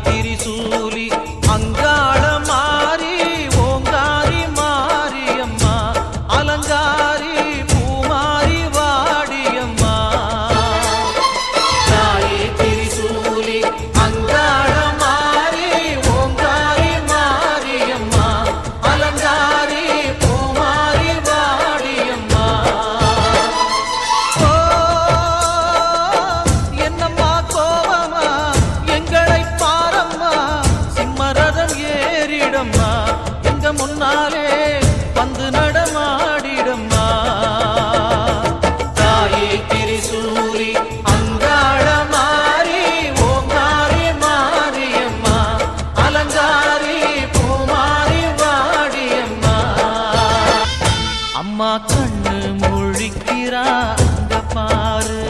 திரிசூலி அங்காள மாறி ஓங்காரி மாரியம்மா அலங்காரி பூமாரி வாடியம்மா தாயே திரிசூலி அங்காள மாறி ஓங்காரி மாரியம்மா அலங்காரி பூமாரி வாடியம்மா ஓ என்னம்மா கோவமா எங்களை பாரம்மா சிம்மரதம் ஏறிடம்மா எங்க முன்னாலே வந்து நடமாடிடம்மா தாயே திரிசூலி அங்காள மாறி ஓங்காரி மாரியம்மா அலங்காரி பூமாரி வாடியம்மா அம்மா கண்ணு முழிக்கிறா அங்க பாரு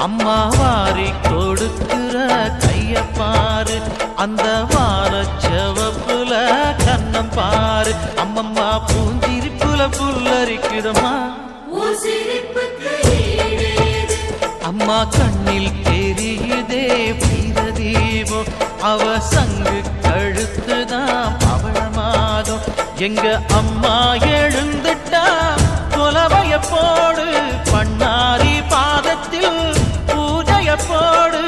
அம்மா வாரி கொடுக்கிற கைய பாரு அந்த வானச்சவப்புல கண்ணம் பாரு அம்மம்மா பூஞ்சிரிப்புல புல்லரிக்குதம்மா அம்மா கண்ணில் தெரியுதே வீரதீபம் அவ சங்கு கழுத்துதான் பவளமாகும் எங்க அம்மா எழுந்துட்டா கொலவைய போடு பண்ணாரி பாதத்தில் பூஜைய போடு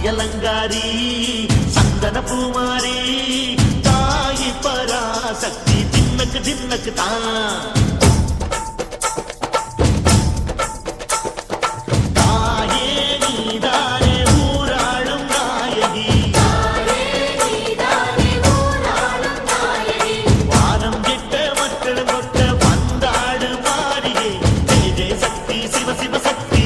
அலங்காரி சந்தன பூமாரி தாயி பராசக்தி தின்னக்கு தின்னக்கு தான் தாயே நீதானே ஊராளும் நாயகி வானம் கெட்ட மக்கள் கொட்ட வந்தாடு மாறியே ஜெய ஜெய சக்தி சிவ சிவ சக்தி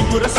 Pura